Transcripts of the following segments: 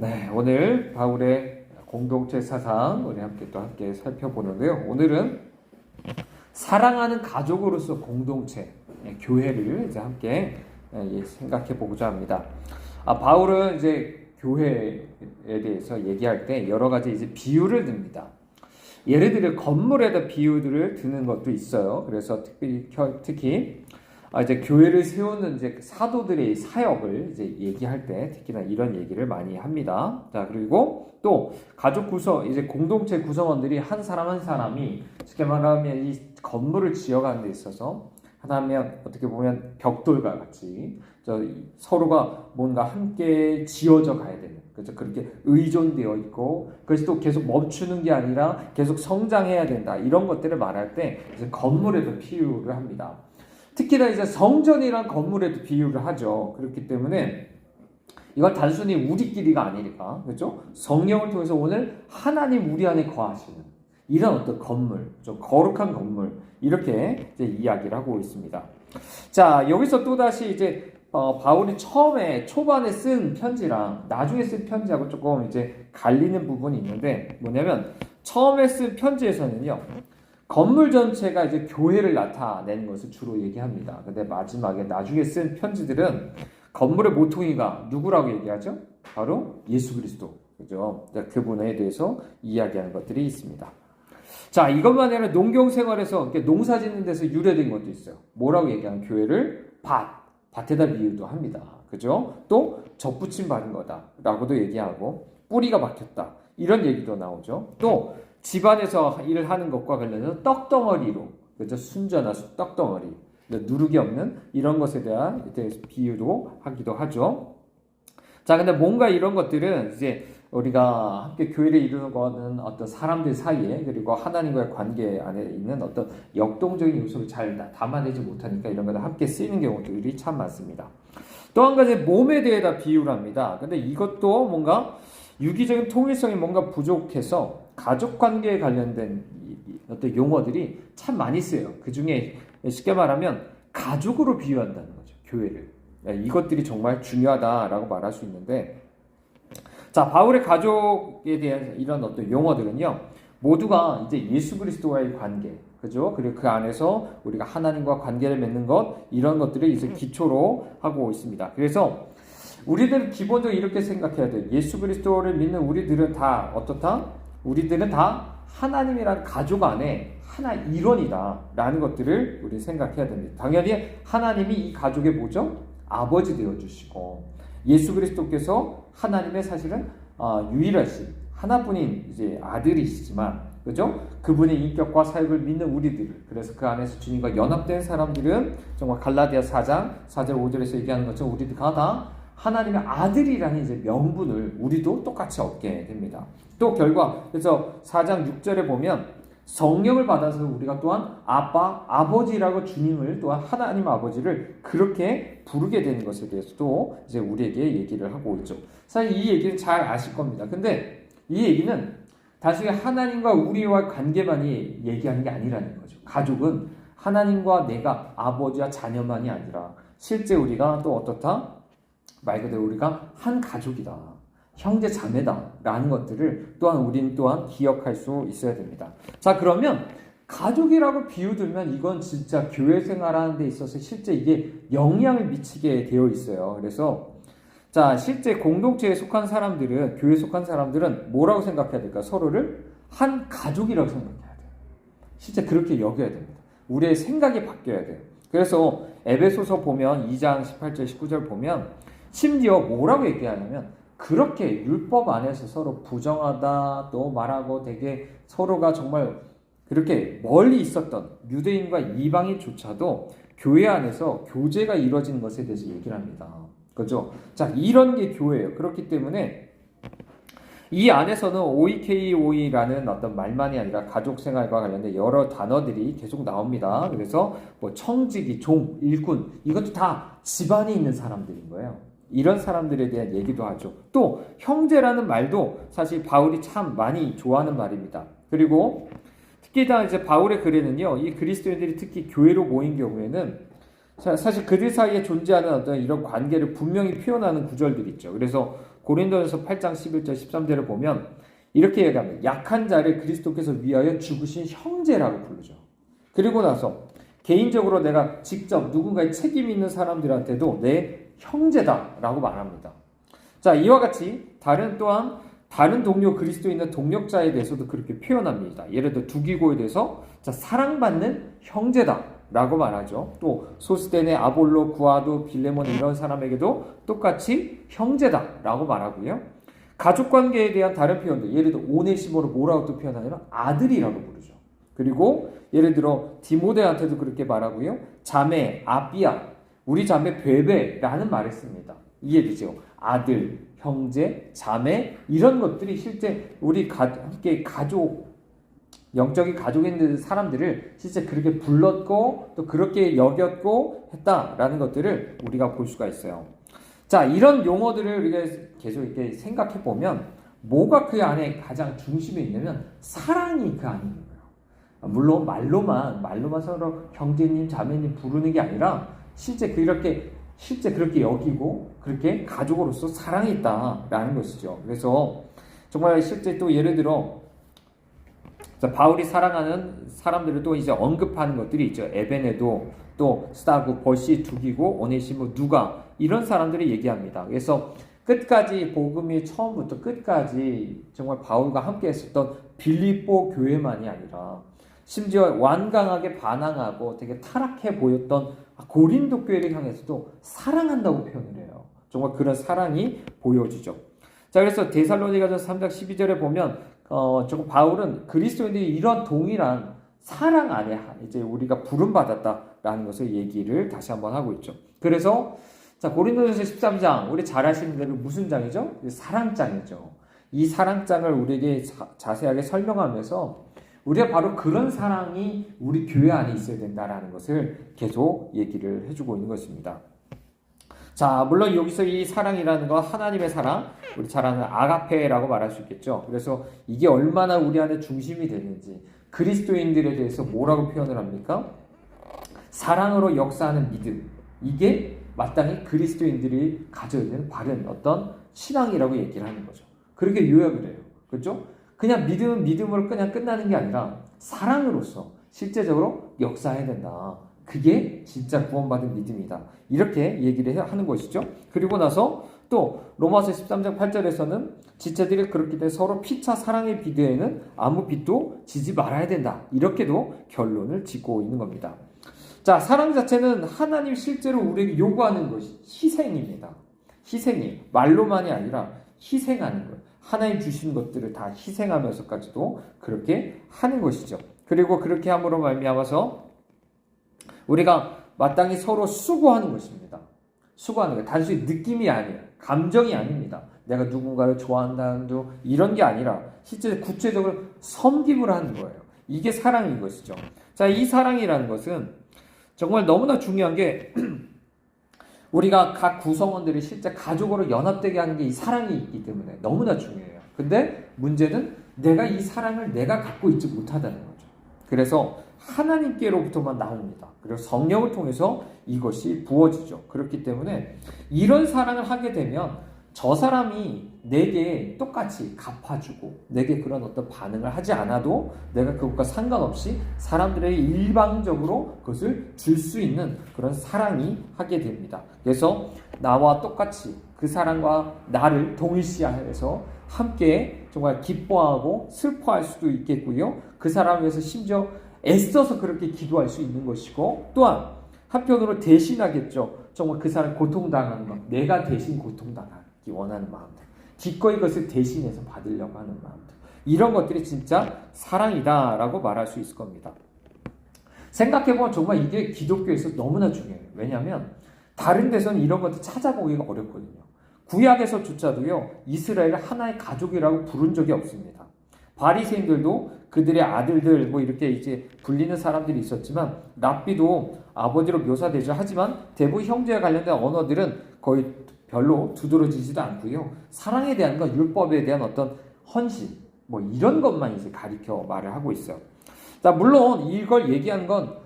네, 오늘 바울의 공동체 사상 우리 함께 살펴보는데요. 오늘은 사랑하는 가족으로서 공동체, 교회를 이제 함께 생각해 보고자 합니다. 바울은 이제 교회에 대해서 얘기할 때 여러 가지 이제 비유를 듭니다. 예를 들어 건물에다 비유들을 드는 것도 있어요. 그래서 특히 이제 교회를 세우는 이제 사도들의 사역을 이제 얘기할 때 특히나 이런 얘기를 많이 합니다. 자, 그리고 또 가족 구성, 이제 공동체 구성원들이 한 사람 한 사람이 쉽게 말하면 이 건물을 지어가는 데 있어서 하나면 어떻게 보면 벽돌과 같이 서로가 뭔가 함께 지어져 가야 되는, 그래서 그렇게 의존되어 있고 그것이 또 계속 멈추는 게 아니라 계속 성장해야 된다, 이런 것들을 말할 때 이제 건물에도 비유를 합니다. 특히나 이제 성전이란 건물에도 비유를 하죠. 그렇기 때문에 이건 단순히 우리끼리가 아니니까, 그렇죠? 성령을 통해서 오늘 하나님 우리 안에 거하시는 이런 어떤 건물, 좀 거룩한 건물, 이렇게 이제 이야기를 하고 있습니다. 자, 여기서 또 다시 이제 바울이 초반에 쓴 편지랑 나중에 쓴 편지하고 조금 이제 갈리는 부분이 있는데, 뭐냐면 처음에 쓴 편지에서는요, 건물 전체가 이제 교회를 나타내는 것을 주로 얘기합니다. 근데 마지막에 나중에 쓴 편지들은 건물의 모퉁이가 누구라고 얘기하죠? 바로 예수 그리스도. 그죠? 그분에 대해서 이야기하는 것들이 있습니다. 자, 이것만 아니라 농경 생활에서 농사 짓는 데서 유래된 것도 있어요. 뭐라고 얘기하면 교회를 밭에다 비유도 합니다. 그죠? 또 접붙임 받은 거다라고도 얘기하고, 뿌리가 박혔다, 이런 얘기도 나오죠. 또 집안에서 일을 하는 것과 관련해서 떡덩어리로, 그죠? 순전한 떡덩어리, 누룩이 없는 이런 것에 대한 비유도 하기도 하죠. 자, 근데 뭔가 이런 것들은 이제 우리가 함께 교회를 이루는 거는 어떤 사람들 사이에, 그리고 하나님과의 관계 안에 있는 어떤 역동적인 요소를 잘 담아내지 못하니까 이런 것들 함께 쓰이는 경우들이 참 많습니다. 또 한 가지 몸에 대해다 비유를 합니다. 근데 이것도 뭔가 유기적인 통일성이 뭔가 부족해서 가족 관계에 관련된 어떤 용어들이 참 많이 쓰여요. 그 중에 쉽게 말하면 가족으로 비유한다는 거죠, 교회를. 이것들이 정말 중요하다라고 말할 수 있는데, 자, 바울의 가족에 대한 이런 어떤 용어들은요, 모두가 이제 예수 그리스도와의 관계, 그죠? 그리고 그 안에서 우리가 하나님과 관계를 맺는 것, 이런 것들을 이제 기초로 하고 있습니다. 그래서 우리들은 기본적으로 이렇게 생각해야 돼요. 예수 그리스도를 믿는 우리들은 다 어떻다? 우리들은 다 하나님이라는 가족 안에 하나 일원이다 라는 것들을 우리 생각해야 됩니다. 당연히 하나님이 이 가족의 뭐죠? 아버지 되어주시고, 예수 그리스도께서 하나님의 사실은 유일하신 하나뿐인 이제 아들이시지만, 그죠? 그분의 인격과 사역을 믿는 우리들, 그래서 그 안에서 주님과 연합된 사람들은 정말 갈라디아 4장 4절 5절에서 얘기하는 것처럼 우리가 다 하나님의 아들이라는 이제 명분을 우리도 똑같이 얻게 됩니다. 또 결과, 그래서 4장 6절에 보면 성령을 받아서 우리가 또한 아빠, 아버지라고 주님을, 또한 하나님 아버지를 그렇게 부르게 되는 것에 대해서도 이제 우리에게 얘기를 하고 있죠. 사실 이 얘기는 잘 아실 겁니다. 근데 이 얘기는 단순히 하나님과 우리와 관계만이 얘기하는 게 아니라는 거죠. 가족은 하나님과 내가 아버지와 자녀만이 아니라 실제 우리가 또 어떻다? 말 그대로 우리가 한 가족이다, 형제 자매다 라는 것들을 또한 우리는 또한 기억할 수 있어야 됩니다. 자, 그러면 가족이라고 비유들면 이건 진짜 교회 생활하는 데 있어서 실제 이게 영향을 미치게 되어 있어요. 그래서 자, 실제 공동체에 속한 사람들은, 교회에 속한 사람들은 뭐라고 생각해야 될까? 서로를 한 가족이라고 생각해야 돼요. 실제 그렇게 여겨야 됩니다. 우리의 생각이 바뀌어야 돼요. 그래서 에베소서 보면 2장 18절 19절 보면 심지어 뭐라고 얘기하냐면, 그렇게 율법 안에서 서로 부정하다 또 말하고 되게 서로가 정말 그렇게 멀리 있었던 유대인과 이방인조차도 교회 안에서 교제가 이루어지는 것에 대해서 얘기를 합니다. 그죠? 자, 이런 게 교회예요. 그렇기 때문에 이 안에서는 OEKOE라는 어떤 말만이 아니라 가족 생활과 관련된 여러 단어들이 계속 나옵니다. 그래서 뭐 청지기, 종, 일꾼, 이것도 다 집안에 있는 사람들인 거예요. 이런 사람들에 대한 얘기도 하죠. 또 형제라는 말도 사실 바울이 참 많이 좋아하는 말입니다. 그리고 특히 다 이제 바울의 글에는요, 이 그리스도인들이 특히 교회로 모인 경우에는 사실 그들 사이에 존재하는 어떤 이런 관계를 분명히 표현하는 구절들이 있죠. 그래서 고린도전서 8장 11절 13절을 보면 이렇게 얘기합니다. 약한 자를 그리스도께서 위하여 죽으신 형제라고 부르죠. 그리고 나서 개인적으로 내가 직접 누군가의 책임 있는 사람들한테도 내 형제다라고 말합니다. 자, 이와 같이 또한 다른 동료 그리스도인의 동력자에 대해서도 그렇게 표현합니다. 예를 들어 두기고에 대해서 사랑받는 형제다라고 말하죠. 또 소스데네, 아볼로, 구아도, 빌레몬 이런 사람에게도 똑같이 형제다라고 말하고요. 가족관계에 대한 다른 표현들, 예를 들어 오네시모를 뭐라고 또 표현하냐면 아들이라고 부르죠. 그리고 예를 들어 디모데한테도 그렇게 말하고요. 자매, 아비야, 우리 자매 베베라는 말을 씁니다. 이해되죠? 아들, 형제, 자매 이런 것들이 실제 우리 함께 영적인 가족에 있는 사람들을 실제 그렇게 불렀고 또 그렇게 여겼고 했다라는 것들을 우리가 볼 수가 있어요. 자, 이런 용어들을 우리가 계속 이렇게 생각해 보면 뭐가 그 안에 가장 중심에 있냐면 사랑이 그 안에 있는 거예요. 물론 말로만 서로 형제님, 자매님 부르는 게 아니라 실제 그렇게 여기고 그렇게 가족으로서 사랑이 있다라는 것이죠. 그래서 정말 실제 또 예를 들어 바울이 사랑하는 사람들을 또 이제 언급하는 것들이 있죠. 에베네도, 또 스타구, 버시, 두기고, 오네시모, 누가 이런 사람들이 얘기합니다. 그래서 끝까지 복음이 처음부터 끝까지 정말 바울과 함께 했었던 빌립보 교회만이 아니라 심지어 완강하게 반항하고 되게 타락해 보였던 고린도 교회를 향해서도 사랑한다고 표현을 해요. 정말 그런 사랑이 보여지죠. 자, 그래서 데살로니가전서 3장 12절에 보면 조금 바울은 그리스도인들이 이런 동일한 사랑 안에 이제 우리가 부름받았다라는 것을 얘기를 다시 한번 하고 있죠. 그래서 자, 고린도전서 13장 우리 잘 아시는 대로 무슨 장이죠? 사랑장이죠. 이 사랑장을 우리에게 자세하게 설명하면서 우리가 바로 그런 사랑이 우리 교회 안에 있어야 된다라는 것을 계속 얘기를 해주고 있는 것입니다. 자, 물론 여기서 이 사랑이라는 건 하나님의 사랑, 우리 잘 아는 아가페라고 말할 수 있겠죠. 그래서 이게 얼마나 우리 안에 중심이 되는지 그리스도인들에 대해서 뭐라고 표현을 합니까? 사랑으로 역사하는 믿음. 이게 마땅히 그리스도인들이 가져야 되는 바른 어떤 신앙이라고 얘기를 하는 거죠. 그렇게 요약을 해요. 그렇죠? 그냥 믿음은 믿음으로 그냥 끝나는 게 아니라 사랑으로서 실제적으로 역사해야 된다. 그게 진짜 구원받은 믿음이다. 이렇게 얘기를 하는 것이죠. 그리고 나서 또 로마서 13장 8절에서는 지체들이 그렇기 때문에 서로 피차 사랑의 비대에는 아무 빚도 지지 말아야 된다. 이렇게도 결론을 짓고 있는 겁니다. 자, 사랑 자체는 하나님 실제로 우리에게 요구하는 것이 희생입니다. 희생이 말로만이 아니라 희생하는 것. 하나님 주신 것들을 다 희생하면서까지도 그렇게 하는 것이죠. 그리고 그렇게 함으로 말미암아서 우리가 마땅히 서로 수고하는 것입니다. 수고하는 것. 단순히 느낌이 아니에요. 감정이 아닙니다. 내가 누군가를 좋아한다는 이런 게 아니라 실제 구체적으로 섬김을 하는 거예요. 이게 사랑인 것이죠. 자, 이 사랑이라는 것은 정말 너무나 중요한 게 우리가 각 구성원들이 실제 가족으로 연합되게 하는 게 이 사랑이 있기 때문에 너무나 중요해요. 근데 문제는 내가 이 사랑을 내가 갖고 있지 못하다는 거죠. 그래서 하나님께로부터만 나옵니다. 그리고 성령을 통해서 이것이 부어지죠. 그렇기 때문에 이런 사랑을 하게 되면 저 사람이 내게 똑같이 갚아주고 내게 그런 어떤 반응을 하지 않아도 내가 그것과 상관없이 사람들에게 일방적으로 그것을 줄 수 있는 그런 사랑이 하게 됩니다. 그래서 나와 똑같이 그 사람과 나를 동일시해서 함께 정말 기뻐하고 슬퍼할 수도 있겠고요. 그 사람을 위해서 심지어 애써서 그렇게 기도할 수 있는 것이고 또한 한편으로 대신하겠죠. 정말 그 사람 고통당하는 것, 내가 대신 고통당하기 원하는 마음들, 기꺼이 그것을 대신해서 받으려고 하는 마음들, 이런 것들이 진짜 사랑이다라고 말할 수 있을 겁니다. 생각해보면 정말 이게 기독교에서 너무나 중요해요. 왜냐하면 다른 데서는 이런 것들 찾아보기가 어렵거든요. 구약에서조차도요, 이스라엘을 하나의 가족이라고 부른 적이 없습니다. 바리새인들도 그들의 아들들 뭐 이렇게 이제 불리는 사람들이 있었지만 랍비도 아버지로 묘사되죠. 하지만 대부분 형제와 관련된 언어들은 거의 별로 두드러지지도 않고요. 사랑에 대한 것, 율법에 대한 어떤 헌신 뭐 이런 것만 이제 가리켜 말을 하고 있어요. 자, 물론 이걸 얘기하는 건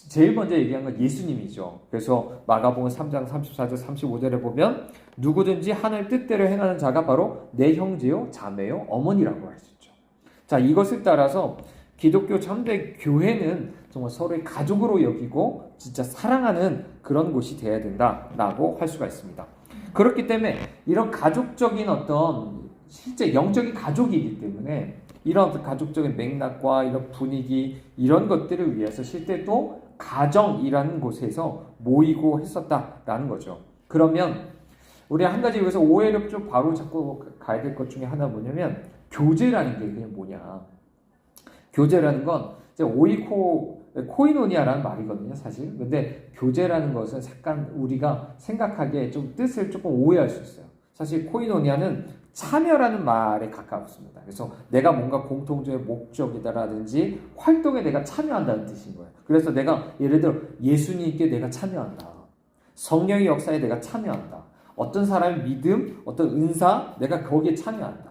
제일 먼저 얘기한 건 예수님이죠. 그래서 마가복음 3장 34절 35절에 보면 누구든지 하늘 뜻대로 행하는 자가 바로 내 형제요 자매요 어머니라고 할 수 있죠. 자, 이것을 따라서 기독교 참된 교회는 정말 서로의 가족으로 여기고 진짜 사랑하는 그런 곳이 되어야 된다라고 할 수가 있습니다. 그렇기 때문에 이런 가족적인 어떤 실제 영적인 가족이기 때문에 이런 가족적인 맥락과 이런 분위기 이런 것들을 위해서 실제 또 가정이라는 곳에서 모이고 했었다라는 거죠. 그러면 우리 한 가지 여기서 오해를 좀 바로 잡고 가야 될 것 중에 하나 뭐냐면 교제라는 게 그냥 뭐냐. 교제라는 건 이제 코이노니아라는 말이거든요, 사실. 근데 교제라는 것은 약간 우리가 생각하기에 좀 뜻을 조금 오해할 수 있어요. 사실 코이노니아는 참여라는 말에 가깝습니다. 그래서 내가 뭔가 공통적인 목적이다라든지 활동에 내가 참여한다는 뜻인 거예요. 그래서 내가 예를 들어 예수님께 내가 참여한다. 성령의 역사에 내가 참여한다. 어떤 사람의 믿음, 어떤 은사, 내가 거기에 참여한다.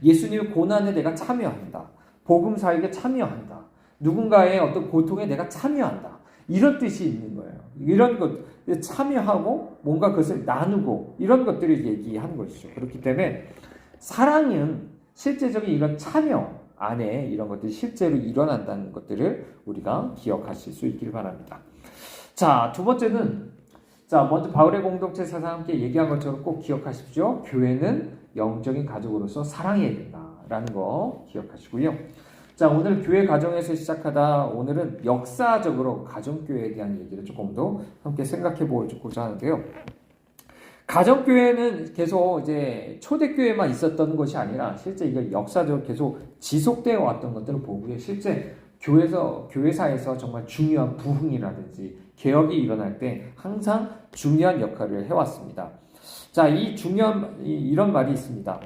예수님의 고난에 내가 참여한다. 복음 사역에 참여한다. 누군가의 어떤 고통에 내가 참여한다. 이런 뜻이 있는 거예요. 이런 것, 참여하고 뭔가 그것을 나누고 이런 것들을 얘기하는 것이죠. 그렇기 때문에 사랑은 실제적인 이런 참여 안에 이런 것들이 실제로 일어난다는 것들을 우리가 기억하실 수 있길 바랍니다. 자, 두 번째는 먼저 바울의 공동체 사상 함께 얘기한 것처럼 꼭 기억하십시오. 교회는 영적인 가족으로서 사랑해야 된다라는 거 기억하시고요. 자, 오늘 교회 가정에서 시작하다 오늘은 역사적으로 가정교회에 대한 얘기를 조금 더 함께 생각해 보고자 하는데요. 가정교회는 계속 이제 초대교회만 있었던 것이 아니라 실제 이게 역사적으로 계속 지속되어 왔던 것들을 보고요. 실제 교회사에서 정말 중요한 부흥이라든지 개혁이 일어날 때 항상 중요한 역할을 해왔습니다. 자, 이런 말이 있습니다.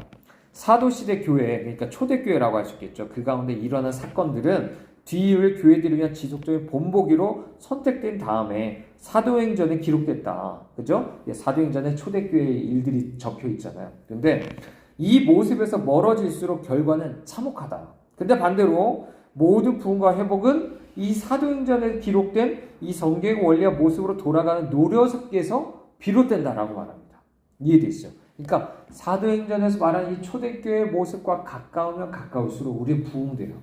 사도시대 교회, 그러니까 초대교회라고 할 수 있겠죠. 그 가운데 일어난 사건들은 뒤이을 교회들을 위한 지속적인 본보기로 선택된 다음에 사도행전에 기록됐다. 그죠? 사도행전에 초대교회의 일들이 적혀 있잖아요. 근데 이 모습에서 멀어질수록 결과는 참혹하다. 근데 반대로 모든 부흥과 회복은 이 사도행전에 기록된 이 성경 원리와 모습으로 돌아가는 노력에서 비롯된다라고 말합니다. 이해되시죠? 그러니까 사도행전에서 말하는 이 초대교회의 모습과 가까우면 가까울수록 우리는 부흥돼요.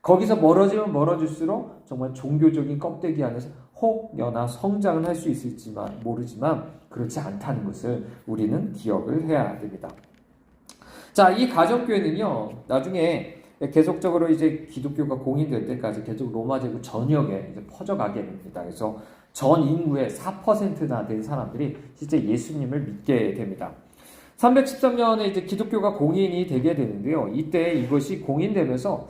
거기서 멀어지면 멀어질수록 정말 종교적인 껍데기 안에서 혹여나 성장을 할 수 있을지만 모르지만 그렇지 않다는 것을 우리는 기억을 해야 됩니다. 자, 이 가정교회는요, 나중에 계속적으로 이제 기독교가 공인될 때까지 계속 로마 제국 전역에 이제 퍼져가게 됩니다. 그래서 전 인구의 4%나 된 사람들이 실제 예수님을 믿게 됩니다. 313년에 이제 기독교가 공인이 되게 되는데요. 이때 이것이 공인되면서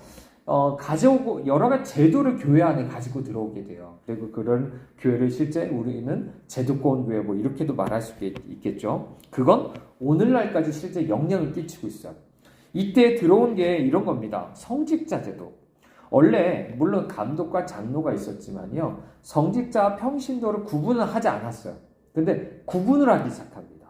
가져오고 여러 가지 제도를 교회 안에 가지고 들어오게 돼요. 그리고 그런 교회를 실제 우리는 제도권 교회 뭐 이렇게도 말할 수 있겠죠. 그건 오늘날까지 실제 영향을 끼치고 있어요. 이때 들어온 게 이런 겁니다. 성직자 제도. 원래 물론 감독과 장로가 있었지만요. 성직자와 평신도를 구분을 하지 않았어요. 근데 구분을 하기 시작합니다.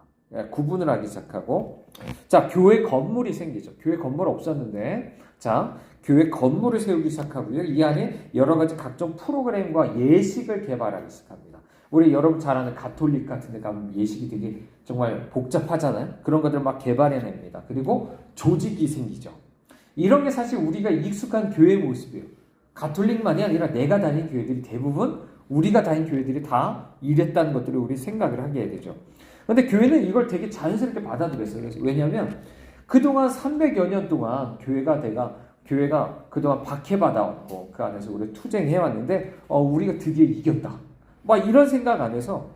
구분을 하기 시작하고 자, 교회 건물이 생기죠. 교회 건물 없었는데 자, 교회 건물을 세우기 시작하고요. 이 안에 여러 가지 각종 프로그램과 예식을 개발하기 시작합니다. 우리 여러분 잘 아는 가톨릭 같은 데 가면 예식이 되게 정말 복잡하잖아요. 그런 것들을 막 개발해냅니다. 그리고 조직이 생기죠. 이런 게 사실 우리가 익숙한 교회의 모습이에요. 가톨릭만이 아니라 내가 다닌 교회들이 대부분 우리가 다닌 교회들이 다 이랬다는 것들을 우리 생각을 하게 되죠. 그런데 교회는 이걸 되게 자연스럽게 받아들였어요. 왜냐하면 그동안 300여 년 동안 교회가 그동안 박해받아왔고 그 안에서 우리 투쟁해왔는데 우리가 드디어 이겼다. 막 이런 생각 안에서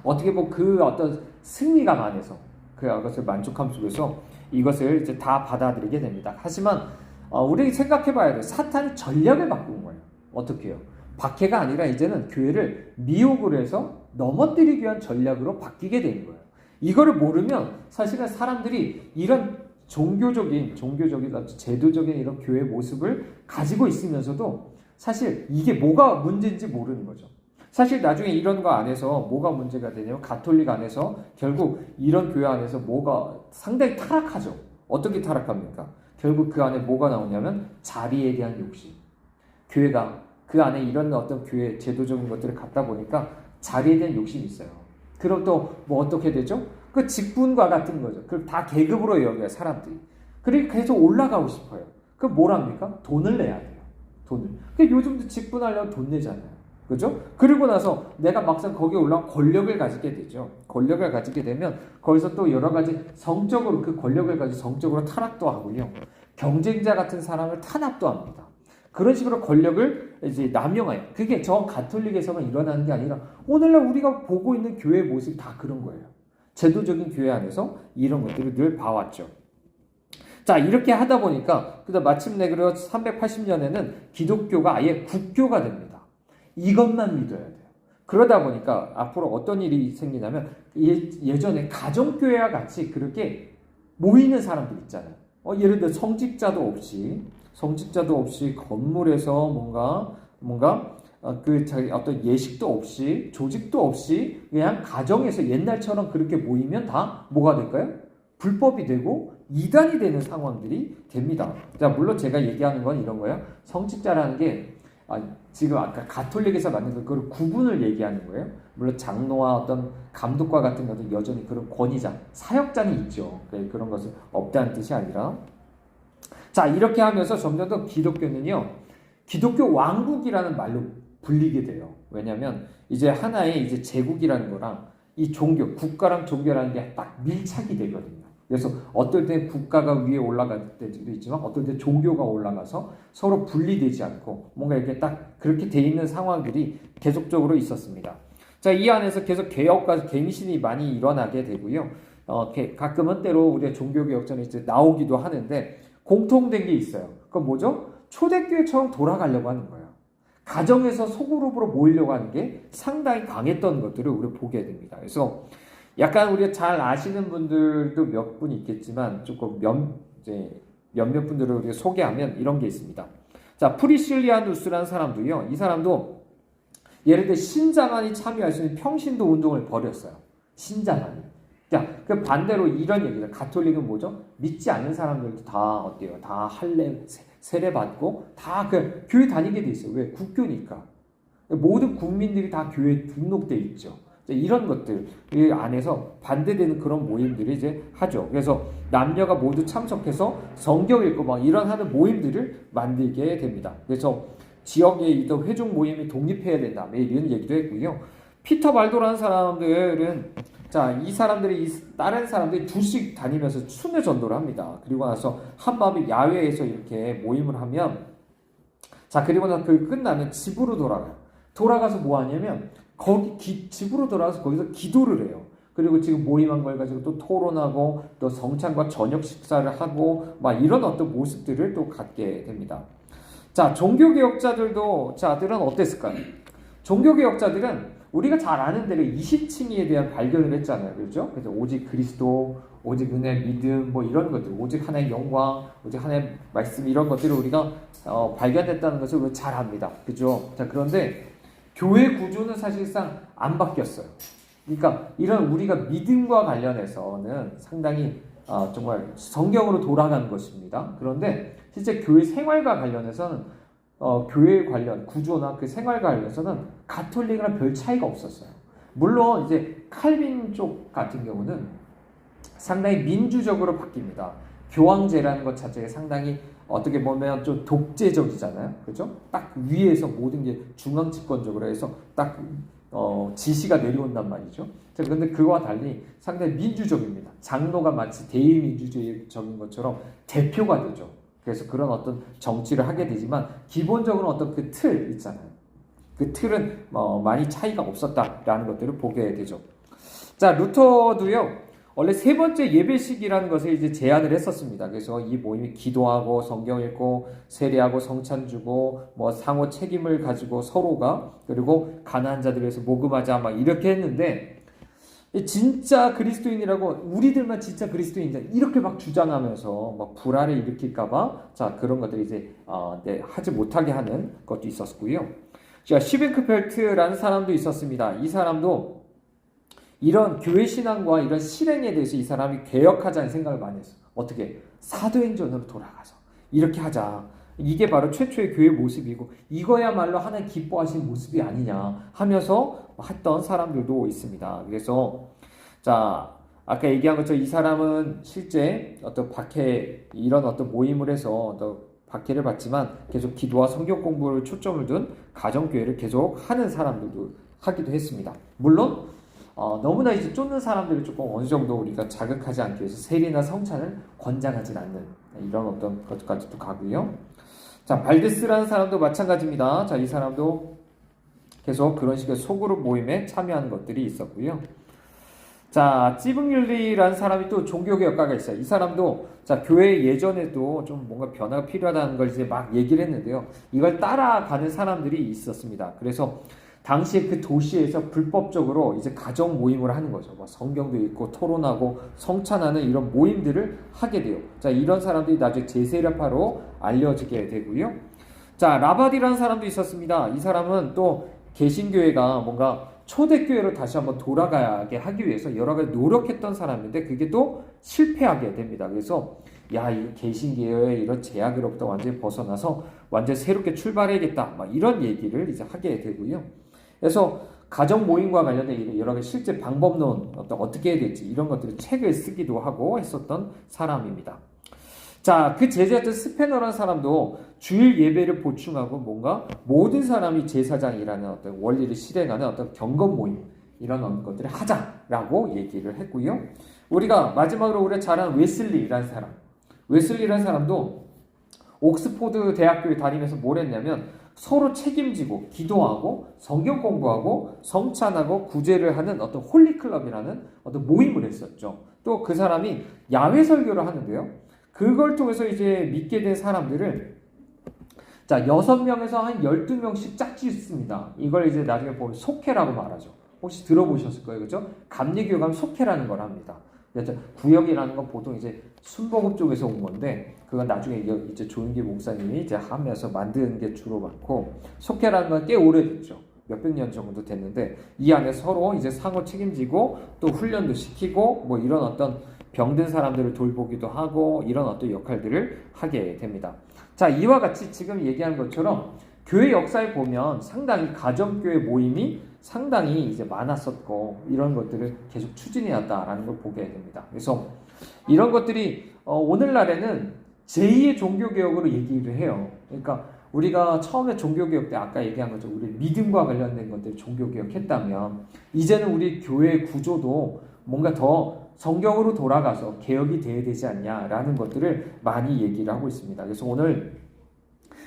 어떻게 보면 그 어떤 승리감 안에서 그것을 만족함 속에서 이것을 이제 다 받아들이게 됩니다. 하지만 우리 생각해봐야 돼요. 사탄이 전략을 바꾼 거예요. 어떻게 해요? 박해가 아니라 이제는 교회를 미혹을 해서 넘어뜨리기 위한 전략으로 바뀌게 되는 거예요. 이거를 모르면 사실은 사람들이 이런 종교적인 제도적인 이런 교회 모습을 가지고 있으면서도 사실 이게 뭐가 문제인지 모르는 거죠. 사실 나중에 이런 거 안에서 뭐가 문제가 되냐면 가톨릭 안에서 결국 이런 교회 안에서 뭐가 상당히 타락하죠. 어떻게 타락합니까? 결국 그 안에 뭐가 나오냐면 자리에 대한 욕심. 교회가 그 안에 이런 어떤 교회 제도적인 것들을 갖다 보니까 자리에 대한 욕심이 있어요. 그럼 또 뭐 어떻게 되죠? 그 직분과 같은 거죠. 그럼 다 계급으로 여겨요, 사람들이. 그러니까 계속 올라가고 싶어요. 그럼 뭘 합니까? 돈을 내야 돼요. 돈을. 그러니까 요즘도 직분하려면 돈 내잖아요. 그죠? 그리고 나서 내가 막상 거기에 올라가 권력을 가지게 되죠. 권력을 가지게 되면 거기서 또 여러 가지 성적으로 그 권력을 가지고 성적으로 타락도 하고요. 경쟁자 같은 사람을 탄압도 합니다. 그런 식으로 권력을 이제 남용해요. 그게 저 가톨릭에서만 일어나는 게 아니라 오늘날 우리가 보고 있는 교회 모습이 다 그런 거예요. 제도적인 교회 안에서 이런 것들을 늘 봐왔죠. 자, 이렇게 하다 보니까 마침내 380년에는 기독교가 아예 국교가 됩니다. 이것만 믿어야 돼요. 그러다 보니까 앞으로 어떤 일이 생기냐면 예전에 가정교회와 같이 그렇게 모이는 사람들 있잖아요. 예를 들어 성직자도 없이 건물에서 뭔가 자기 어떤 예식도 없이 조직도 없이 그냥 가정에서 옛날처럼 그렇게 모이면 다 뭐가 될까요? 불법이 되고 이단이 되는 상황들이 됩니다. 자, 물론 제가 얘기하는 건 이런 거예요. 성직자라는 게 지금 아까 가톨릭에서 만든 그걸 구분을 얘기하는 거예요. 물론 장로와 어떤 감독과 같은 것은 여전히 그런 권위자, 사역자는 있죠. 그런 것은 없다는 뜻이 아니라. 자, 이렇게 하면서 점점 더 기독교는요, 기독교 왕국이라는 말로 불리게 돼요. 왜냐하면 이제 하나의 이제 제국이라는 거랑 이 종교, 국가랑 종교라는 게 딱 밀착이 되거든요. 그래서 어떨 때 국가가 위에 올라갈 때도 있지만 어떨 때 종교가 올라가서 서로 분리되지 않고 뭔가 이렇게 딱 그렇게 돼 있는 상황들이 계속적으로 있었습니다. 자, 이 안에서 계속 개혁과 갱신이 많이 일어나게 되고요. 가끔은 때로 우리가 종교개혁전에 이제 나오기도 하는데 공통된 게 있어요. 그건 뭐죠? 초대교회처럼 돌아가려고 하는 거예요. 가정에서 소그룹으로 모이려고 하는 게 상당히 강했던 것들을 우리가 보게 됩니다. 그래서 약간 우리가 잘 아시는 분들도 몇 분 있겠지만 조금 몇몇 분들을 우리가 소개하면 이런 게 있습니다. 자, 프리실리아누스라는 사람도요. 이 사람도 예를 들어 신자만이 참여할 수 있는 평신도 운동을 벌였어요. 신자만이. 자, 그 반대로 이런 얘기죠. 가톨릭은 뭐죠? 믿지 않는 사람들도 다 어때요? 다 할례 세례 받고 다 그 교회 다니게 돼 있어요. 왜? 국교니까. 모든 국민들이 다 교회에 등록돼 있죠. 이런 것들 이 안에서 반대되는 그런 모임들을 이제 하죠. 그래서 남녀가 모두 참석해서 성경 읽고 막 이런 하는 모임들을 만들게 됩니다. 그래서 지역에 있던 회중 모임이 독립해야 된다. 이런 얘기도 했고요. 피터 발도라는 사람들은 자, 이 사람들이 다른 사람들이 둘씩 다니면서 순회 전도를 합니다. 그리고 나서 한밤에 야외에서 이렇게 모임을 하면 자, 그리고 나서 그 끝나면 집으로 돌아가요. 돌아가서 뭐 하냐면 집으로 돌아가서 거기서 기도를 해요. 그리고 지금 모임한 걸 가지고 또 토론하고 또 성찬과 저녁 식사를 하고 막 이런 어떤 모습들을 또 갖게 됩니다. 자, 종교개혁자들은 어땠을까요? 종교개혁자들은 우리가 잘 아는 대로 20층에 대한 발견을 했잖아요. 그렇죠? 그래서 오직 그리스도, 오직 은혜, 믿음, 뭐 이런 것들, 오직 하나의 영광, 오직 하나의 말씀 이런 것들을 우리가 발견했다는 것을 우리가 잘 압니다. 그죠? 자, 그런데 교회 구조는 사실상 안 바뀌었어요. 그러니까 이런 우리가 믿음과 관련해서는 상당히 정말 성경으로 돌아가는 것입니다. 그런데 실제 교회 생활과 관련해서는 교회 관련 구조나 그 생활과 관련해서는 가톨릭이랑 별 차이가 없었어요. 물론 이제 칼빈 쪽 같은 경우는 상당히 민주적으로 바뀝니다. 교황제라는 것 자체가 상당히 어떻게 보면 좀 독재적이잖아요. 그죠? 딱 위에서 모든 게 중앙 집권적으로 해서 딱 지시가 내려온단 말이죠. 그런데 그와 달리 상당히 민주적입니다. 장로가 마치 대의민주주의적인 것처럼 대표가 되죠. 그래서 그런 어떤 정치를 하게 되지만 기본적으로 어떤 그 틀 있잖아요. 그 틀은 많이 차이가 없었다라는 것들을 보게 되죠. 자, 루터도요. 원래 세 번째 예배식이라는 것을 이제 제안을 했었습니다. 그래서 이 모임이 기도하고 성경 읽고 세례하고 성찬 주고 뭐 상호 책임을 가지고 서로가 그리고 가난한 자들을 위해서 모금하자 막 이렇게 했는데 진짜 그리스도인이라고 우리들만 진짜 그리스도인이다 이렇게 막 주장하면서 막 불화를 일으킬까봐 자 그런 것들이 이제 하지 못하게 하는 것도 있었고요. 자, 시벤크펠트라는 사람도 있었습니다. 이 사람도 이런 교회 신앙과 이런 실행에 대해서 이 사람이 개혁하자는 생각을 많이 했어요. 어떻게? 사도행전으로 돌아가서 이렇게 하자. 이게 바로 최초의 교회 모습이고 이거야말로 하나님 기뻐하신 모습이 아니냐 하면서 했던 사람들도 있습니다. 그래서 자 아까 얘기한 것처럼 이 사람은 실제 어떤 박해 이런 어떤 모임을 해서 어떤 박해를 받지만 계속 기도와 성경 공부를 초점을 둔 가정교회를 계속 하는 사람들도 하기도 했습니다. 물론 너무나 이제 쫓는 사람들을 조금 어느 정도 우리가 자극하지 않기 위해서 세리나 성찬을 권장하지 않는 이런 어떤 것까지도 가고요. 자, 발데스라는 사람도 마찬가지입니다. 자, 이 사람도 계속 그런 식의 소그룹 모임에 참여하는 것들이 있었고요. 자, 찌붕율리라는 사람이 또 종교개혁가가 있어요. 이 사람도 자, 교회 예전에도 좀 뭔가 변화가 필요하다는 걸 이제 막 얘기를 했는데요. 이걸 따라가는 사람들이 있었습니다. 그래서 당시에 그 도시에서 불법적으로 이제 가정 모임을 하는 거죠. 뭐 성경도 읽고 토론하고 성찬하는 이런 모임들을 하게 돼요. 자, 이런 사람들이 나중에 제세례파로 알려지게 되고요. 자, 라바디라는 사람도 있었습니다. 이 사람은 또 개신교회가 뭔가 초대교회로 다시 한번 돌아가게 하기 위해서 여러 가지 노력했던 사람인데 그게 또 실패하게 됩니다. 그래서 이 개신교회의 이런 제약으로부터 완전히 벗어나서 완전히 새롭게 출발해야겠다. 막 이런 얘기를 이제 하게 되고요. 그래서 가정 모임과 관련된 여러 가지 실제 방법론 어떻게 해야 될지 이런 것들을 책을 쓰기도 하고 했었던 사람입니다. 자, 그 제자였던 스페너라는 사람도 주일 예배를 보충하고 뭔가 모든 사람이 제사장이라는 어떤 원리를 실행하는 어떤 경건 모임 이런 것들을 하자라고 얘기를 했고요. 우리가 마지막으로 우리가 잘 아는 웨슬리라는 사람, 웨슬리라는 사람도 옥스포드 대학교에 다니면서 뭘 했냐면 서로 책임지고 기도하고 성경 공부하고 성찬하고 구제를 하는 어떤 홀리클럽이라는 어떤 모임을 했었죠. 또 그 사람이 야외 설교를 하는데요. 그걸 통해서 이제 믿게 된 사람들을 자 6명에서 한 12명씩 짝짓습니다. 이걸 이제 나중에 보면 속회라고 말하죠. 혹시 들어보셨을 거예요. 그죠? 감리교회 가면 속회라는 걸 합니다. 구역이라는 건 보통 이제 순복음 쪽에서 온 건데 그건 나중에 이제 조윤기 목사님이 이제 하면서 만든 게 주로 많고 속회라는 건 꽤 오래됐죠. 몇백 년 정도 됐는데 이 안에 서로 이제 상호 책임지고 또 훈련도 시키고 뭐 이런 어떤 병든 사람들을 돌보기도 하고 이런 어떤 역할들을 하게 됩니다. 자, 이와 같이 지금 얘기한 것처럼 교회 역사에 보면 상당히 가정교회 모임이 상당히 이제 많았었고 이런 것들을 계속 추진해왔다라는 걸 보게 됩니다. 그래서 이런 것들이 오늘날에는 제2의 종교개혁으로 얘기를 해요. 그러니까 우리가 처음에 종교개혁 때 아까 얘기한 것처럼 우리 믿음과 관련된 것들 종교개혁했다면 이제는 우리 교회 구조도 뭔가 더 성경으로 돌아가서 개혁이 돼야 되지 않냐라는 것들을 많이 얘기를 하고 있습니다. 그래서 오늘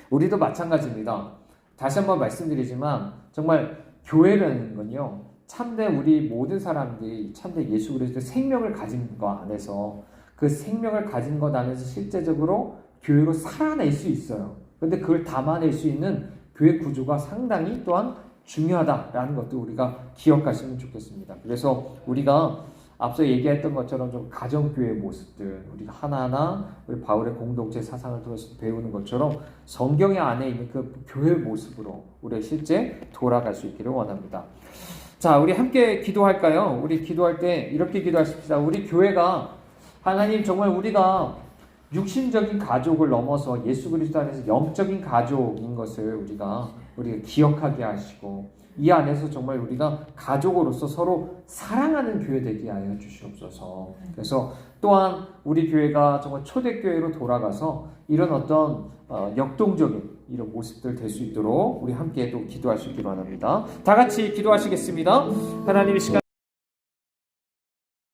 우리도 마찬가지입니다. 다시 한번 말씀드리지만 정말 교회라는 건요. 참된 우리 모든 사람들이 참된 예수 그리스도의 생명을 가진 것 안에서 그 생명을 가진 것 안에서 실제적으로 교회로 살아낼 수 있어요. 그런데 그걸 담아낼 수 있는 교회 구조가 상당히 또한 중요하다라는 것도 우리가 기억하시면 좋겠습니다. 그래서 우리가 앞서 얘기했던 것처럼 좀 가정교회의 모습들, 우리가 하나하나 우리 바울의 공동체 사상을 통해서 배우는 것처럼 성경의 안에 있는 그 교회의 모습으로 우리 실제 돌아갈 수 있기를 원합니다. 자, 우리 함께 기도할까요? 우리 기도할 때 이렇게 기도하십시다. 우리 교회가 하나님 정말 우리가 육신적인 가족을 넘어서 예수 그리스도 안에서 영적인 가족인 것을 우리가 기억하게 하시고 이 안에서 정말 우리가 가족으로서 서로 사랑하는 교회 되게 하여 주시옵소서. 그래서 또한 우리 교회가 정말 초대교회로 돌아가서 이런 어떤 역동적인 이런 모습들 될 수 있도록 우리 함께 또 기도할 수 있기를 원합니다. 다 같이 기도하시겠습니다. 하나님 이 시간